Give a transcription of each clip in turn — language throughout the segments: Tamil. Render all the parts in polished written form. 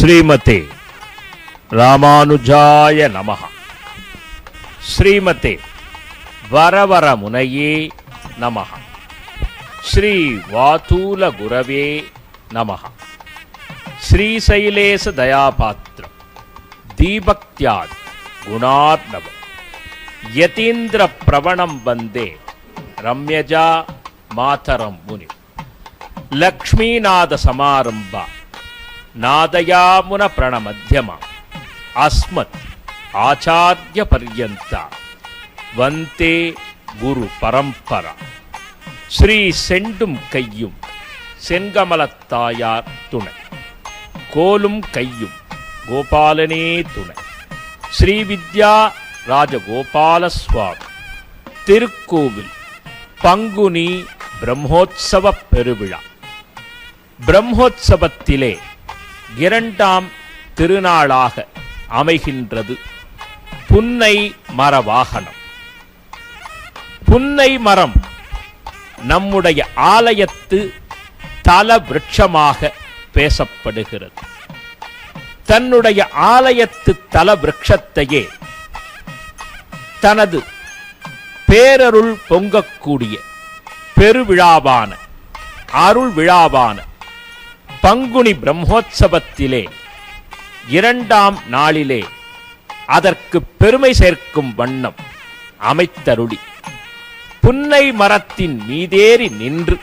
ஸ்ரீமதே ராமானுஜாய நமஹ. ஸ்ரீமதே வரவரமுனையே நமஹ. ஸ்ரீ வாதூல குரவே நமஹ. ஸ்ரீசைலேச தயாபாத்ரம் தீபக்தியாத் குணார்ணவம் யதீந்திர பிரவணம் வந்தே ரம்யஜா மாதரம் முனி. லக்ஷ்மீநாத சமாரம்பா நாதயாமுன பிரணமத்யமா அஸ்மத் ஆச்சார்ய பர்யந்தா வந்தே குரு பரம்பரா. ஸ்ரீ செண்டும் கையும் செங்கமலத்தாயார் துணை, கோலும் கையும் கோபாலனே துணை. ஸ்ரீ வித்யா ராஜகோபால சுவாமி திருக்கோவில் பங்குனி பிரம்மோத்சவ பெருவிழா. பிரம்மோத்சவத்திலே இரண்டாம் திருநாளாக அமைகின்றது புன்னை மர வாகனம். புன்னை மரம் நம்முடைய ஆலயத்து தல விருட்சமாக பேசப்படுகிறது. தன்னுடைய ஆலயத்து தல விருட்சத்தையே தனது பேரருள் பொங்கக்கூடிய பெருவிழாவான அருள் விழாவான பங்குனி பிரம்மோத்சவத்திலே இரண்டாம் நாளிலே அதற்கு பெருமை சேர்க்கும் வண்ணம் அமைத்தருளி புன்னை மரத்தின் மீதேறி நின்று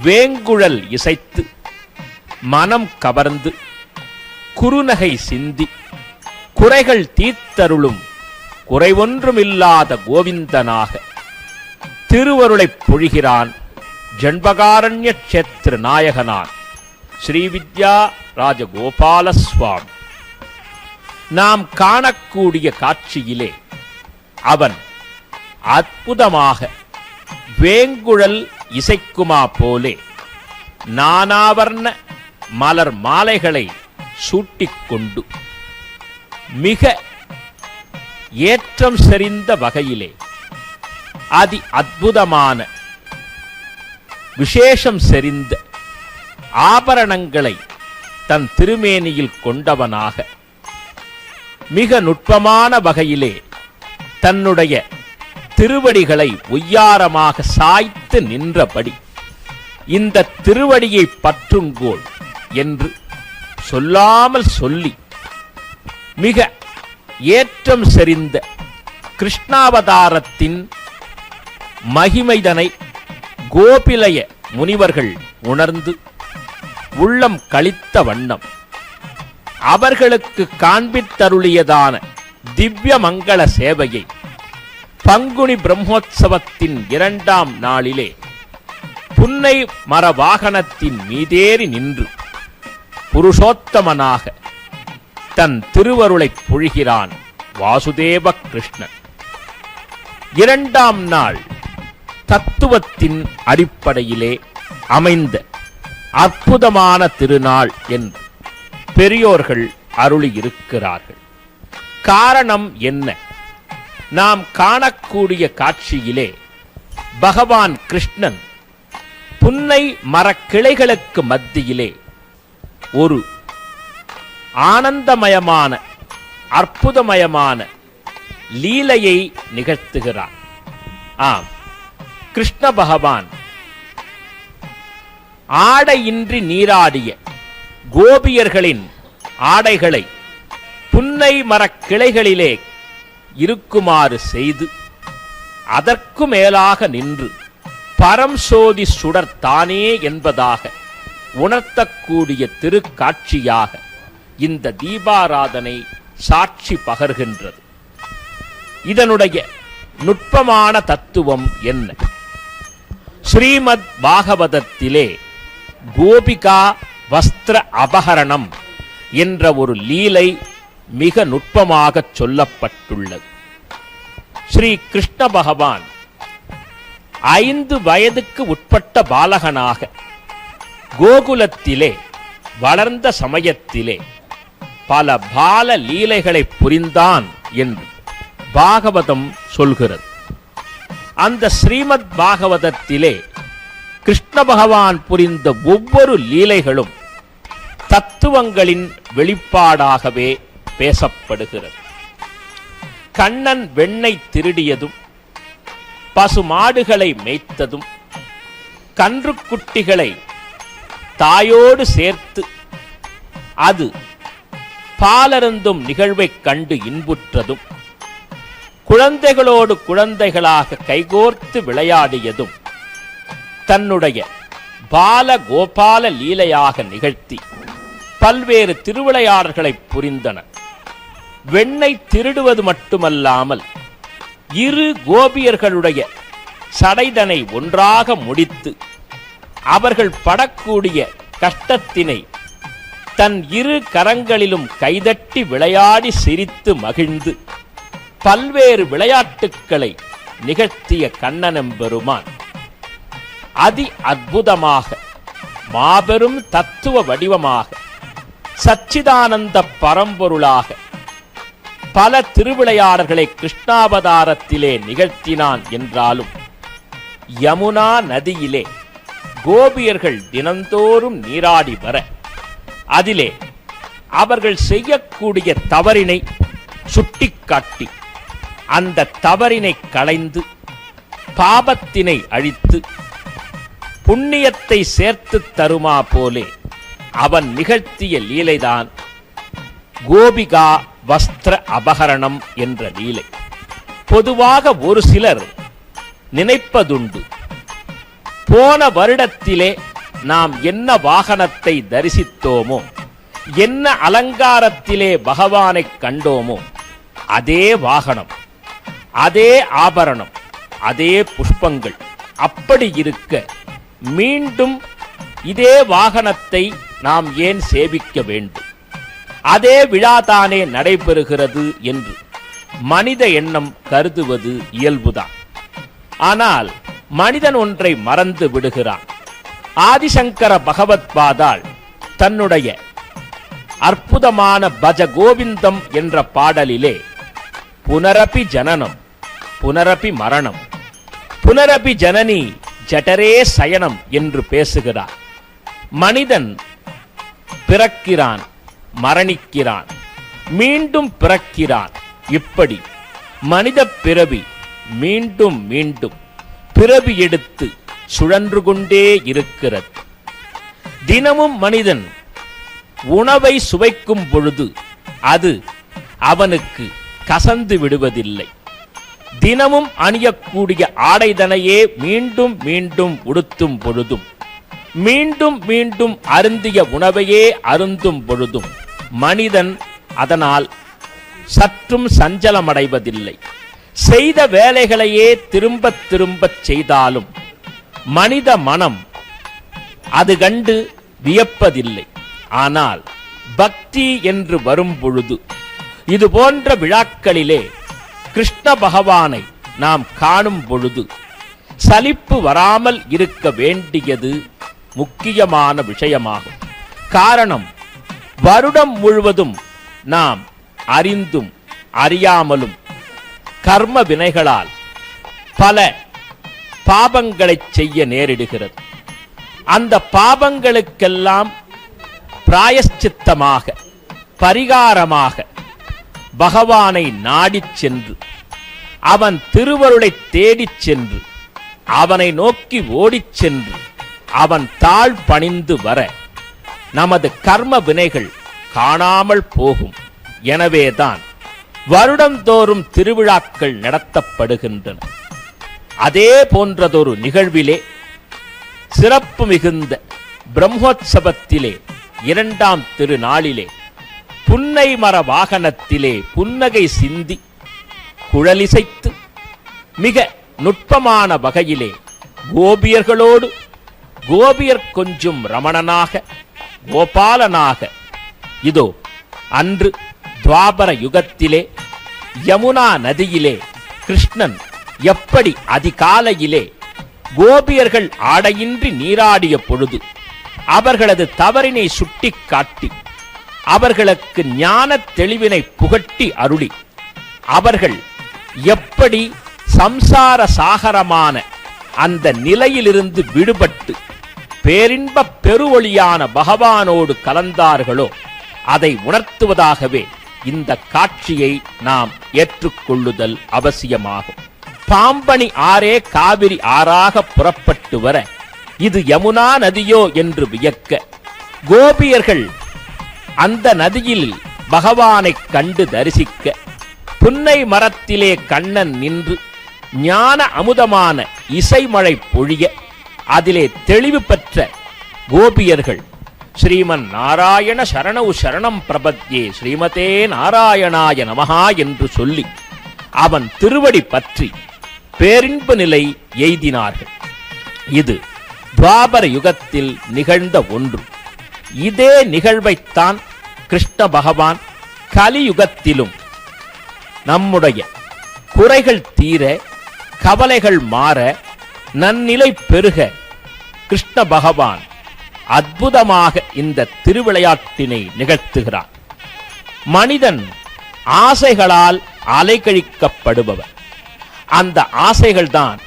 வேங்குழல் இசைத்து மனம் கவர்ந்து குறுநகை சிந்தி குறைகள் தீர்த்தருளும் குறைவொன்றுமில்லாத கோவிந்தனாக திருவருளைப் பொழிகிறான் ஜண்பகாரண்ய க்ஷேத்திர நாயகனான் ஸ்ரீ வித்யா ராஜகோபால சுவாமி. நாம் காணக்கூடிய காட்சியிலே அவன் அற்புதமாக வேங்குழல் இசைக்குமா போலே நானாவர்ண மலர் மாலைகளை சூட்டிக்கொண்டு மிக ஏற்றம் செறிந்த வகையிலே அதி அற்புதமான விசேஷம் செறிந்த ஆபரணங்களை தன் திருமேனியில் கொண்டவனாக மிக நுட்பமான வகையிலே தன்னுடைய திருவடிகளை ஒய்யாரமாக சாய்த்து நின்றபடி இந்த திருவடியை பற்றுங்கோள் என்று சொல்லாமல் சொல்லி மிக ஏற்றம் செறிந்த கிருஷ்ணாவதாரத்தின் மகிமைதனை கோபிலய முனிவர்கள் உணர்ந்து உள்ளம் களித்த வண்ணம் அவர்களுக்கு காண்பித்தருளியதான திவ்ய மங்கள சேவையை பங்குனி பிரம்மோத்சவத்தின் இரண்டாம் நாளிலே புன்னை மர வாகனத்தின் மீதேறி நின்று புருஷோத்தமனாக தன் திருவருளைப் பொழிகிறான் வாசுதேவ கிருஷ்ணன். இரண்டாம் நாள் தத்துவத்தின் அடிப்படையிலே அமைந்த அற்புதமான திருநாள் என்று பெரியோர்கள் அருளியிருக்கிறார்கள். காரணம் என்ன? நாம் காணக்கூடிய காட்சியிலே பகவான் கிருஷ்ணன் புன்னை மரக்கிளைகளுக்கு மத்தியிலே ஒரு ஆனந்தமயமான அற்புதமயமான லீலையை நிகழ்த்துகிறார். ஆம், கிருஷ்ண பகவான் ஆடையின்றி நீராடிய கோபியர்களின் ஆடைகளை புன்னை மரக் கிளைகளிலே இருக்குமாறு செய்து அதற்கு மேலாக நின்று பரம்சோதி சுடர் தானே என்பதாக உணர்த்தக்கூடிய திருக்காட்சியாக இந்த தீபாராதனை சாட்சி பகர்கின்றது. இதனுடைய நுட்பமான தத்துவம் என்ன? ஸ்ரீமத் பாகவதத்திலே கோபிகா வஸ்திர அபகரணம் என்ற ஒரு லீலை மிக நுட்பமாக சொல்லப்பட்டுள்ளது. ஸ்ரீ கிருஷ்ண பகவான் 5 வயதுக்கு உட்பட்ட பாலகனாக கோகுலத்திலே வளர்ந்த சமயத்திலே பல பால லீலைகளை புரிந்தான் என்று பாகவதம் சொல்கிறது. அந்த ஸ்ரீமத் பாகவதத்திலே கிருஷ்ண பகவான் புரிந்த ஒவ்வொரு லீலைகளும் தத்துவங்களின் வெளிப்பாடாகவே பேசப்படுகிறது. கண்ணன் வெண்ணெய் திருடியதும், பசு மாடுகளை மேய்த்ததும், கன்றுக்குட்டிகளை தாயோடு சேர்த்து அது பாலருந்தும் நிகழ்வைக் கண்டு இன்புற்றதும், குழந்தைகளோடு குழந்தைகளாக கைகோர்த்து விளையாடியதும் தன்னுடைய பால கோபால லீலையாக நிகழ்த்தி பல்வேறு திருவிளையாடல்களை புரிந்தனர். வெண்ணெய் திருடுவது மட்டுமல்லாமல் இரு கோபியர்களுடைய சடைதனை ஒன்றாக முடித்து அவர்கள் படக்கூடிய கஷ்டத்தினை தன் இரு கரங்களிலும் கைதட்டி விளையாடி சிரித்து மகிழ்ந்து பல்வேறு விளையாட்டுக்களை நிகழ்த்திய கண்ணனெம்பெருமான் அதி அற்புதமாக மாபெரும் தத்துவ வடிவமாக சச்சிதானந்த பரம்பொருளாக பல திருவிளையாடல்களை கிருஷ்ணாவதாரத்திலே நிகழ்த்தினான் என்றாலும் யமுனா நதியிலே கோபியர்கள் தினந்தோறும் நீராடி வர அதிலே அவர்கள் செய்யக்கூடிய தவறினை சுட்டிக்காட்டி அந்த தவறினை களைந்து பாபத்தினை அழித்து புண்ணியத்தை சேர்த்து தருமா போலே அவன் நிகழ்த்திய லீலைதான் கோபிகா வஸ்திர அபகரணம் என்ற லீலை. பொதுவாக ஒரு சிலர் நினைப்பதுண்டு, போன வருடத்திலே நாம் என்ன வாகனத்தை தரிசித்தோமோ, என்ன அலங்காரத்திலே பகவானை கண்டோமோ, அதே வாகனம், அதே ஆபரணம், அதே புஷ்பங்கள் அப்படி இருக்க மீண்டும் இதே வாகனத்தை நாம் ஏன் சேவிக்க வேண்டும்? அதே விழாதானே நடைபெறுகிறது என்று மனித எண்ணம் கருதுவது இயல்புதான். ஆனால் மனிதன் ஒன்றை மறந்து விடுகிறான். ஆதிசங்கர பகவத்பாதாள் தன்னுடைய அற்புதமான பஜ கோவிந்தம் என்ற பாடலிலே புனரபி ஜனனம் புனரபி மரணம் புனரபி ஜனனி ஜடரே சயனம் என்று பேசுகிறார். மனிதன் பிறக்கிறான், மரணிக்கிறான், மீண்டும் பிறக்கிறான். இப்படி மனித பிறவி மீண்டும் மீண்டும் பிறவி எடுத்து சுழன்று கொண்டே இருக்கிறது. தினமும் மனிதன் உணவை சுவைக்கும் பொழுது அது அவனுக்கு கசந்து விடுவதில்லை. தினமும் அணியக்கூடிய ஆடைதனையே மீண்டும் மீண்டும் உடுத்தும் பொழுதும், மீண்டும் மீண்டும் அருந்திய உணவையே அருந்தும் பொழுதும் மனிதன் அதனால் சற்றும் சஞ்சலமடைவதில்லை. செய்த வேலைகளையே திரும்பத் திரும்பச் செய்தாலும் மனித மனம் அது கண்டு வியப்பதில்லை. ஆனால் பக்தி என்று வரும் பொழுது இது போன்ற விழாக்களிலே கிருஷ்ண பகவானை நாம் காணும் பொழுது சலிப்பு வராமல் இருக்க வேண்டியது முக்கியமான விஷயமாகும். காரணம், வருடம் முழுவதும் நாம் அறிந்தும் அறியாமலும் கர்ம வினைகளால் பல பாபங்களை செய்ய நேரிடுகிறது. அந்த பாபங்களுக்கெல்லாம் பிராயஷ்சித்தமாக, பரிகாரமாக பகவானை நாடிச் சென்று அவன் திருவருளை தேடிச் சென்று அவனை நோக்கி ஓடிச் சென்று அவன் தாழ் பணிந்து வர நமது கர்ம வினைகள் காணாமல் போகும். எனவேதான் வருடந்தோறும் திருவிழாக்கள் நடத்தப்படுகின்றன. அதே போன்றதொரு நிகழ்விலே சிறப்பு மிகுந்த பிரம்மோற்சவத்திலே 2ஆம் திருநாளிலே புன்னை மர வாகனத்திலே புன்னகை சிந்தி குழலிசைத்து மிக நுட்பமான வகையிலே கோபியர்களோடு கோபியர் கொஞ்சும் ரமணனாக கோபாலனாக இதோ அன்று துவாபர யுகத்திலே யமுனா நதியிலே கிருஷ்ணன் எப்படி அதிகாலையிலே கோபியர்கள் ஆடையின்றி நீராடிய பொழுது அவர்களது தவறினை சுட்டிக்காட்டி அவர்களுக்கு ஞான தெளிவினை புகட்டி அருளி அவர்கள் எப்படி சம்சார சாகரமான அந்த நிலையிலிருந்து விடுபட்டு பேரின்ப பெருவொளியான பகவானோடு கலந்தார்களோ அதை உணர்த்துவதாகவே இந்த காட்சியை நாம் ஏற்றுக்கொள்ளுதல் அவசியமாகும். பாம்பணி ஆறே காவிரி ஆறாக புறப்பட்டு வர இது யமுனா நதியோ என்று வியக்க, கோபியர்கள் அந்த நதியில் பகவானை கண்டு தரிசிக்க, புன்னை மரத்திலே கண்ணன் நின்று ஞான அமுதமான இசைமழை பொழிய, அதிலே தெளிவு பெற்ற கோபியர்கள் ஸ்ரீமன் நாராயண சரணௌ சரணம் பிரபத்யே ஸ்ரீமதே நாராயணாய நமஹா என்று சொல்லி அவன் திருவடி பற்றி பேரின்ப நிலை எய்தினார்கள். இது துவாபர யுகத்தில் நிகழ்ந்த ஒன்று. இதே நிகழ்வைத்தான் கிருஷ்ண பகவான் கலியுகத்திலும் நம்முடைய குறைகள் தீர, கவலைகள் மாற, நன்னிலை பெருக கிருஷ்ண பகவான் அற்புதமாக இந்த திருவிளையாட்டினை நிகழ்த்துகிறார். மனிதன் ஆசைகளால் அலைக்கழிக்கப்படுபவர். அந்த ஆசைகள்தான்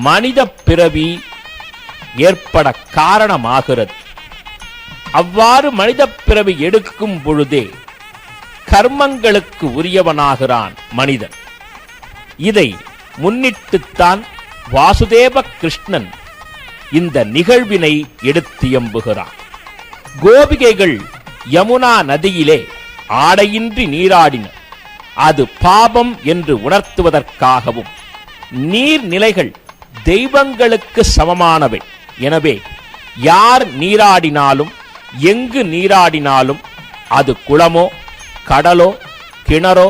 மனித பிறவி ஏற்பட காரணமாகிறது. அவ்வாறு மனித பிறவி எடுக்கும் பொழுதே கர்மங்களுக்கு உரியவனாகிறான் மனிதன். இதை முன்னிட்டுத்தான் வாசுதேவ கிருஷ்ணன் இந்த நிகழ்வினை எடுத்தியம்புகிறான். கோபிகைகள் யமுனா நதியிலே ஆடையின்றி நீராடின. அது பாபம் என்று உணர்த்துவதற்காகவும், நீர்நிலைகள் தெய்வங்களுக்கு சமமானவை. எனவே யார் நீராடினாலும், எங்கு நீராடினாலும், அது குளமோ கடலோ கிணறோ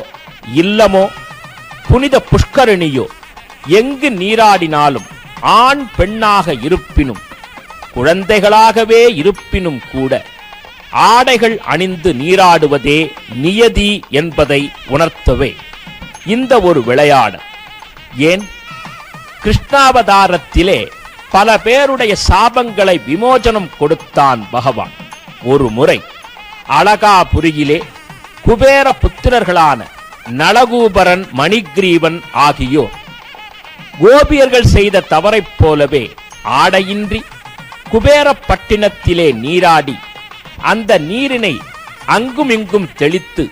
இல்லமோ புனித புஷ்கரணியோ, எங்கு நீராடினாலும் ஆண் பெண்ணாக இருப்பினும் குழந்தைகளாகவே இருப்பினும் கூட ஆடைகள் அணிந்து நீராடுவதே நியதி என்பதை உணர்த்தவே இந்த ஒரு விளையாடு. ஏன், கிருஷ்ணாவதாரத்திலே பல பேருடைய சாபங்களை விமோசனம் கொடுத்தான் பகவான். ஒரு முறை அழகாபுரியிலே குபேர புத்திரர்களான நளகூபரன், மணிகிரீவன் ஆகியோர் கோபியர்கள் செய்த தவறைப் போலவே ஆடையின்றி குபேரப்பட்டினத்திலே நீராடி அந்த நீரினை அங்குமிங்கும் தெளித்து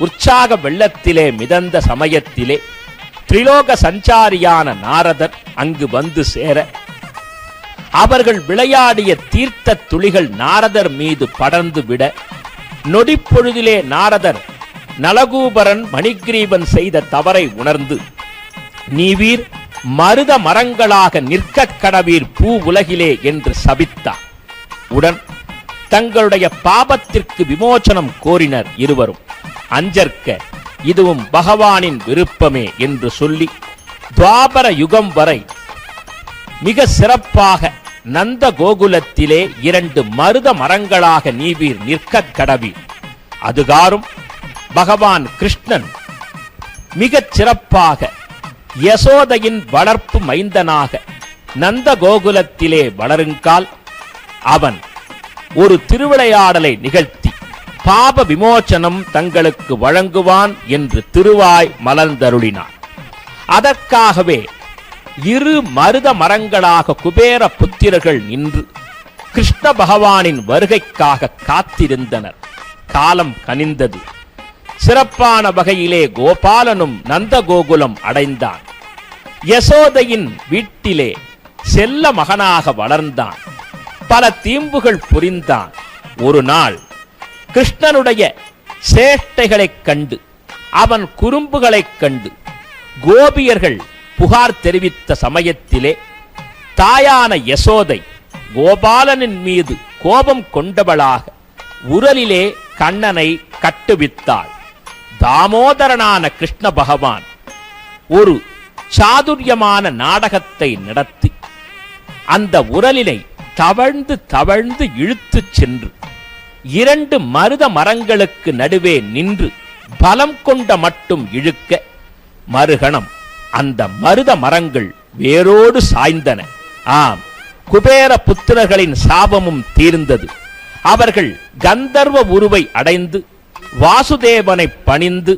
உற்சாக வெள்ளத்திலே மிதந்த சமயத்திலே திரிலோக சஞ்சாரியான நாரதர் அங்கு வந்து சேர, அவர்கள் விளையாடிய தீர்த்த துளிகள் நாரதர் மீது படர்ந்து விட, நொடிப்பொழுதிலே நாரதர் நளகூபரன், மணிகிரீவன் செய்த தவறை உணர்ந்து, நீவீர் மருத மரங்களாக நிற்க கடவீர் பூ உலகிலே என்று சபித்தார். உடன் தங்களுடைய பாபத்திற்கு விமோசனம் கோரினர் இருவரும். அஞ்சற்க, இதுவும் பகவானின் விருப்பமே என்று சொல்லி துவாபர யுகம் வரை மிக சிறப்பாக நந்த கோகுலத்திலே 2 மருத மரங்களாக நீவீர் நிற்க கடவீர். அதுகாரும் பகவான் கிருஷ்ணன் மிகச் சிறப்பாக யசோதையின் வளர்ப்பு மைந்தனாக நந்த கோகுலத்திலே வளருங்கால் அவன் ஒரு திருவிளையாடலை நிகழ்த்தி பாப விமோசனம் தங்களுக்கு வழங்குவான் என்று திருவாய் மலர்ந்தருளினார். அதற்காகவே 2 மருத மரங்களாக குபேர புத்திரர்கள் நின்று கிருஷ்ண பகவானின் வருகைக்காக காத்திருந்தனர். காலம் கனிந்தது. சிறப்பான வகையிலே கோபாலனும் நந்த கோகுலம் அடைந்தான். யசோதையின் வீட்டிலே செல்ல மகனாக வளர்ந்தான். பல தீம்புகள் புரிந்தான். ஒரு நாள் கிருஷ்ணனுடைய சேஷ்டைகளைக் கண்டு, அவன் குறும்புகளைக் கண்டு கோபியர்கள் புகார் தெரிவித்த சமயத்திலே தாயான யசோதை கோபாலனின் மீது கோபம் கொண்டவளாக உரலிலே கண்ணனை கட்டுவித்தாள். தாமோதரனான கிருஷ்ண பகவான் ஒரு சாதுரியமான நாடகத்தை நடத்தி அந்த உரலினை தவழ்ந்து தவழ்ந்து இழுத்துச் சென்று 2 மருத மரங்களுக்கு நடுவே நின்று பலம் கொண்ட மட்டும் இழுக்க, மறுகணம் அந்த மருத மரங்கள் வேரோடு சாய்ந்தன. ஆம், குபேர புத்திரர்களின் சாபமும் தீர்ந்தது. அவர்கள் கந்தர்வ உருவை அடைந்து வாசுதேவனை பணிந்து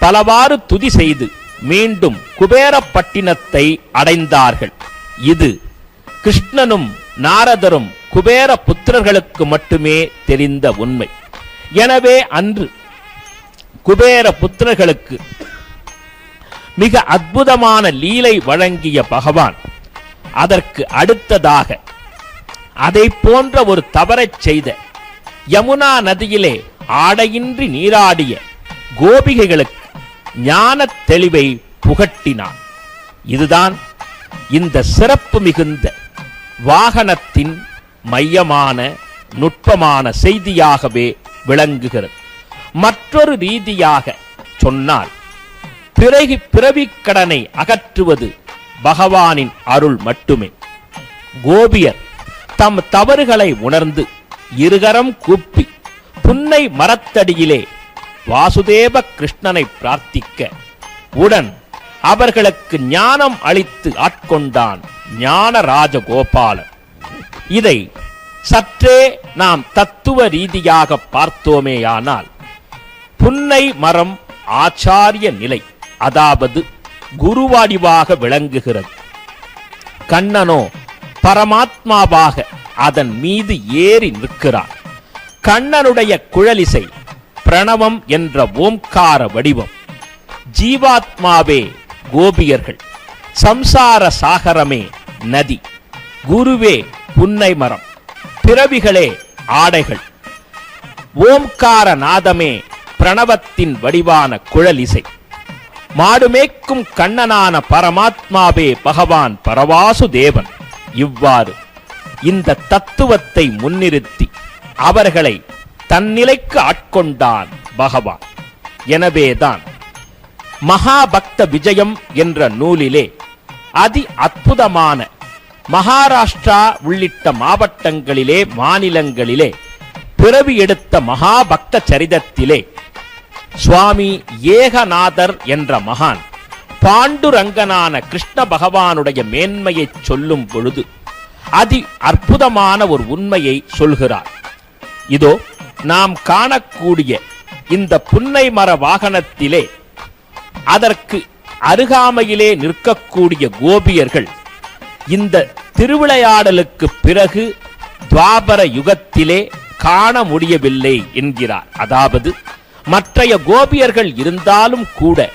பலவாறு துதி செய்து மீண்டும் குபேரப்பட்டினத்தை அடைந்தார்கள். இது கிருஷ்ணனும் நாரதரும் குபேர புத்திரர்களுக்கு மட்டுமே தெரிந்த உண்மை. எனவே அன்று குபேர புத்திரர்களுக்கு மிக அற்புதமான லீலை வழங்கிய பகவான் அதற்கு அடுத்ததாக அதை போன்ற ஒரு தவறைச் செய்த யமுனா நதியிலே ஆடையின்றி நீராடிய கோபிகைகளுக்கு ஞான தெளிவை புகட்டினான். இதுதான் இந்த சிறப்பு மிகுந்த வாகனத்தின் மையமான நுட்பமான செய்தியாகவே விளங்குகிறது. மற்றொரு ரீதியாக சொன்னால் பிறவிக் கடனை அகற்றுவது பகவானின் அருள் மட்டுமே. கோபியர் தம் தவறுகளை உணர்ந்து இருகரம் கூப்பி புன்னை மரத்தடியிலே வாசுதேவ கிருஷ்ணனை பிரார்த்திக்க உடன் அவர்களுக்கு ஞானம் அளித்து ஆட்கொண்டான் ஞான ராஜகோபாலன். இதை சற்றே நாம் தத்துவ ரீதியாக பார்த்தோமேயானால் புன்னை மரம் ஆச்சாரிய நிலை, அதாவது குருவாடிவாக விளங்குகிறது. கண்ணனோ பரமாத்மாவாக அதன் மீது ஏறி நிற்கிறார். கண்ணனுடைய குழலிசை பிரணவம் என்ற ஓம்கார வடிவம். ஜீவாத்மாவே கோபியர்கள், சம்சார சாகரமே நதி, குருவே புன்னை மரம், பிறவிகளே ஆடைகள், ஓம்கார நாதமே பிரணவத்தின் வடிவான குழலிசை, மாடுமேக்கும் கண்ணனான பரமாத்மாவே பகவான் பரவாசுதேவன். இவ்வாறு இந்த தத்துவத்தை முன்னிறுத்தி அவர்களை தன்னிலைக்கு ஆட்கொண்டான் பகவான். எனவேதான் மகாபக்த விஜயம் என்ற நூலிலே அதி அற்புதமான மகாராஷ்டிரா உள்ளிட்ட மாவட்டங்களிலே மாநிலங்களிலே பிறவி எடுத்த மகாபக்த சரிதத்திலே சுவாமி ஏகநாதர் என்ற மகான் பாண்டுரங்கனான கிருஷ்ண பகவானுடைய மேன்மையை சொல்லும் பொழுது அதி அற்புதமான ஒரு உண்மையை சொல்கிறார். இதோ நாம் காணக்கூடிய இந்த புன்னை மர வாகனத்திலே அதற்கு அருகாமையிலே நிற்கக்கூடிய கோபியர்கள் இந்த திருவிளையாடலுக்கு பிறகு துவாபர யுகத்திலே காண முடியவில்லை என்கிறார். அதாவது மற்றைய கோபியர்கள் இருந்தாலும் கூட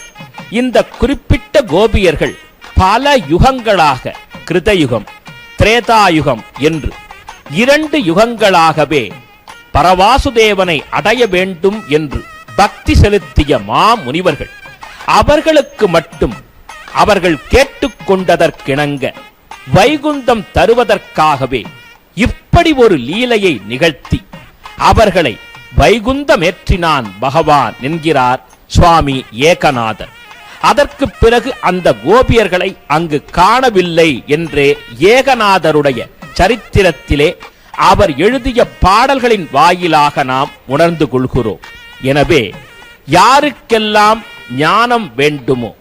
இந்த குறிப்பிட்ட கோபியர்கள் பல யுகங்களாக, கிருதயுகம் திரேதாயுகம் என்று 2 யுகங்களாகவே பரவாசுதேவனை அடைய வேண்டும் என்று பக்தி செலுத்திய மாமுனிவர்கள், அவர்களுக்கு மட்டும் அவர்கள் கேட்டுக்கொண்டதற்கிணங்க வைகுந்தம் தருவதற்காகவே இப்படி ஒரு லீலையை நிகழ்த்தி அவர்களை வைகுந்தமேற்றினான் பகவான் என்கிறார் சுவாமி ஏகநாதர். அதற்கு பிறகு அந்த கோபியர்களை அங்கு காணவில்லை என்றே ஏகநாதருடைய சரித்திரத்திலே அவர் எழுதிய பாடல்களின் வாயிலாக நாம் உணர்ந்து கொள்கிறோம். எனவே யாருக்கெல்லாம் ஞானம் வேண்டுமோ,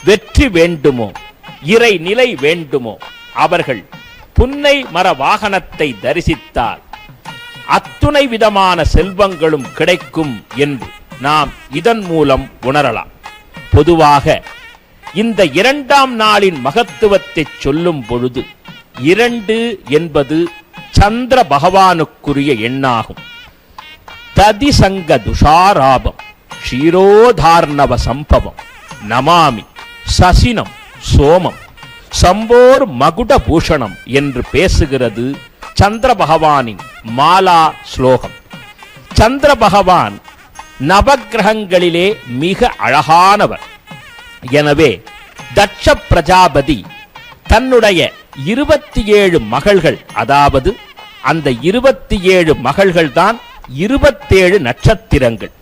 வெற்றி வேண்டுமோ, இறை நிலை வேண்டுமோ அவர்கள் புன்னை மர வாகனத்தை தரிசித்தால் அத்துணை விதமான செல்வங்களும் கிடைக்கும் என்று நாம் இதன் மூலம் உணரலாம். பொதுவாக இந்த 2ஆம் நாளின் மகத்துவத்தை சொல்லும் பொழுது 2 என்பது சந்திர பகவானுக்குரிய எண்ணாகும். ததிசங்க துஷாராபம் க்ஷீரோதார்ணவ சம்பவம் நமாமி சசினம் சோமம் சம்போர் மகுட பூஷணம் என்று பேசுகிறது சந்திர பகவானின் மாலா ஸ்லோகம். சந்திர பகவான் நவக்கிரகங்களிலே மிக அழகானவர். எனவே தட்ச பிரஜாபதி தன்னுடைய 27 மகள்கள், அதாவது அந்த 27 மகள்கள் தான் 27 நட்சத்திரங்கள்,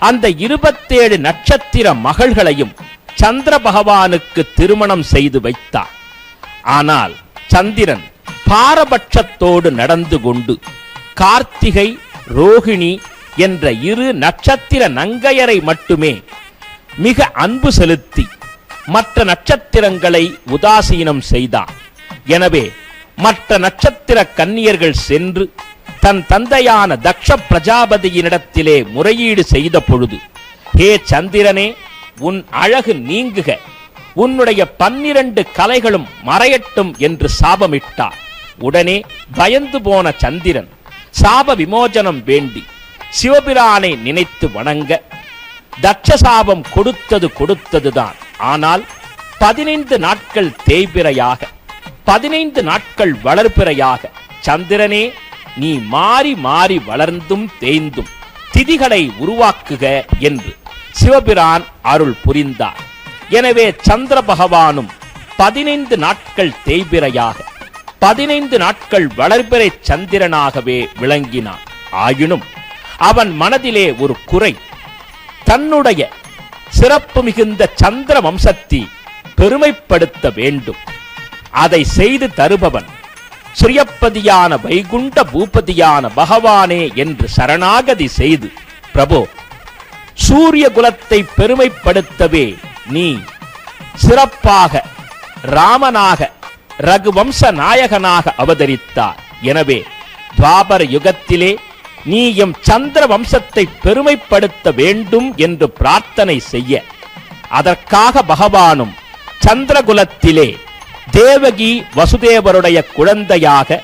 அந்த 27 நட்சத்திர மகள்களையும் சந்திர பகவானுக்கு திருமணம் செய்து வைத்தார். ஆனால் சந்திரன் பாரபட்சத்தோடு நடந்து கொண்டு கார்த்திகை ரோகிணி என்ற 2 நட்சத்திர நங்கையரை மட்டுமே மிக அன்பு செலுத்தி மற்ற நட்சத்திரங்களை உதாசீனம் செய்தார். எனவே மற்ற நட்சத்திர கன்னியர்கள் சென்று தன் தந்தையான தக்ஷ பிரஜாபதியினிடத்திலே முறையீடு செய்த பொழுது, ஹே சந்திரனே, உன் அழகு நீங்குக, உன்னுடைய 12 கலைகளும் மறையட்டும் என்று சாபமிட்டார். உடனே பயந்து போன சந்திரன் சாப விமோசனம் வேண்டி சிவபிரானை நினைத்து வணங்க, தட்சசாபம் கொடுத்ததுதான். ஆனால் 15 நாட்கள் தேய்பிறையாக, 15 நாட்கள் வளர்பிறையாக, சந்திரனே நீ மாறி மாறி வளர்ந்தும் தேய்ந்தும் திதிகளை உருவாக்குக என்று சிவபிரான் அருள் புரிந்தார். எனவே சந்திர பகவானும் 15 நாட்கள் தேய்பிறையாக, 15 நாட்கள் வளர்பிறை சந்திரனாகவே விளங்கினான். ஆயினும் அவன் மனதிலே ஒரு குறை. தன்னுடைய சிறப்பு மிகுந்த சந்திர வம்சத்தை பெருமைப்படுத்த வேண்டும். அதை செய்து தருபவன் ஸ்ரீயப்பதியான வைகுண்ட பூபதியான பகவானே என்று சரணாகதி செய்து, பிரபு, சூரிய குலத்தை பெருமைப்படுத்தவே நீ சிறப்பாக ராமனாக ரகுவம்ச நாயகனாக அவதரித்தார். எனவே துவாபர யுகத்திலே நீ எம் சந்திர வம்சத்தை பெருமைப்படுத்த வேண்டும் என்று பிரார்த்தனை செய்ய, அதற்காக பகவானும் சந்திரகுலத்திலே தேவகி வசுதேவருடைய குழந்தையாக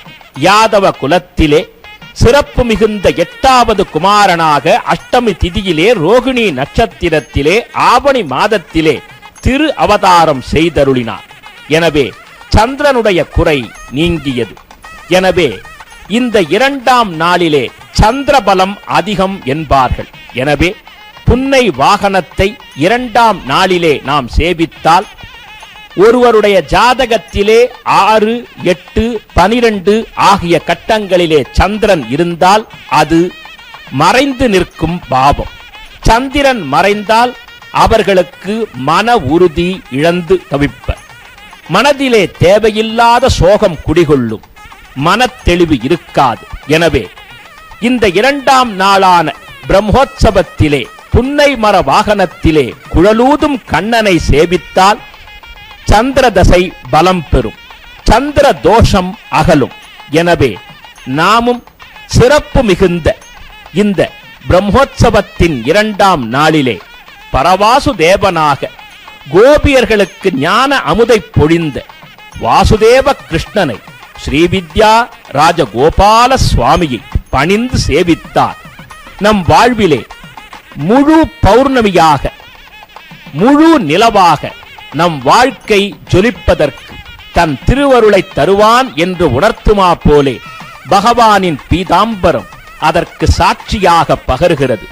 யாதவ குலத்திலே சிறப்பு மிகுந்த 8வது குமாரனாக அஷ்டமி திதியிலே ரோகிணி நட்சத்திரத்திலே ஆவணி மாதத்திலே திரு அவதாரம் செய்தருளினார். எனவே சந்திரனுடைய குறை நீங்கியது. எனவே இந்த 2ஆம் நாளிலே சந்திரபலம் அதிகம் என்பார்கள். எனவே புன்னை வாகனத்தை 2ஆம் நாளிலே நாம் சேவித்தால், ஒருவருடைய ஜாதகத்திலே 6, 8, 12 ஆகிய கட்டங்களிலே சந்திரன் இருந்தால் அது மறைந்து நிற்கும் பாவம். சந்திரன் மறைந்தால் அவர்களுக்கு மன உறுதி இழந்து தவிப்பர். மனதிலே தேவையில்லாத சோகம் குடிகொள்ளும். மனத்தெளிவு இருக்காது. எனவே இந்த 2ஆம் நாளான பிரம்மோற்சவத்திலே புன்னை மர வாகனத்திலே குழலூதும் கண்ணனை சேவித்தால் சந்திர தசை பலம் பெறும், சந்திர தோஷம் அகலும். எனவே நாமும் சிறப்பு மிகுந்த இந்த பிரம்மோற்சவத்தின் 2ஆம் நாளிலே பரவாசு தேவனாக கோபியர்களுக்கு ஞான அமுதை பொழிந்த வாசுதேவ கிருஷ்ணனை ஸ்ரீவித்யா ராஜகோபால சுவாமியை பணிந்து சேவித்தார். நம் வாழ்விலே முழு பௌர்ணமியாக, முழு நிலவாக நம் வாழ்க்கை ஜொலிப்பதற்கு தன் திருவருளை தருவான் என்று உணர்த்துமா போலே பகவானின் பீதாம்பரம் அதற்கு சாட்சியாக பகர்கிறது.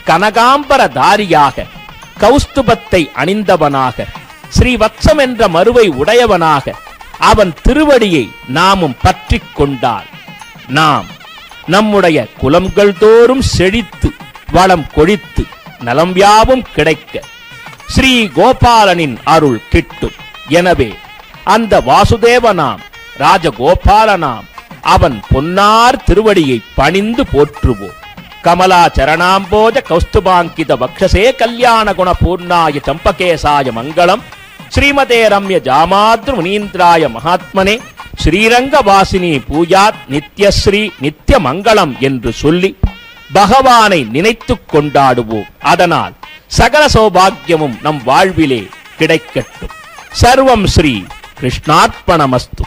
கனகாம்பர தாரியாக, கௌஸ்துபத்தை அணிந்தவனாக, ஸ்ரீவத்சம் என்ற மருவை உடையவனாக அவன் திருவடியை நாமும் பற்றி கொண்டால் நாம் நம்முடைய குலங்கள் தோறும் செழித்து வளம் கொழித்து நலம் யாவும் கிடைக்க ஸ்ரீ கோபாலனின் அருள் கிட்டும். எனவே அந்த வாசுதேவனாம் ராஜகோபாலனாம் அவன் பொன்னார் திருவடியை பணிந்து போற்றுவோம். கமலா சரணாம்போஜ கௌஸ்துபாங்கித வக்ஷசே கல்யாண குண பூர்ணாய சம்பகேசாய மங்களம். ஸ்ரீமதே ரம்ய ஜாமாத்ரு முனீந்திராய மகாத்மனே ஸ்ரீரங்க வாசினி பூஜாத் நித்யஸ்ரீ நித்ய மங்களம் என்று சொல்லி பகவானை நினைத்துக் கொண்டாடுவோம். அதனால் சகல சௌபாகியமும் நம் வாழ்விலே கிடைக்கட்டும். சர்வம் ஸ்ரீ கிருஷ்ணார்ப்பணமஸ்து.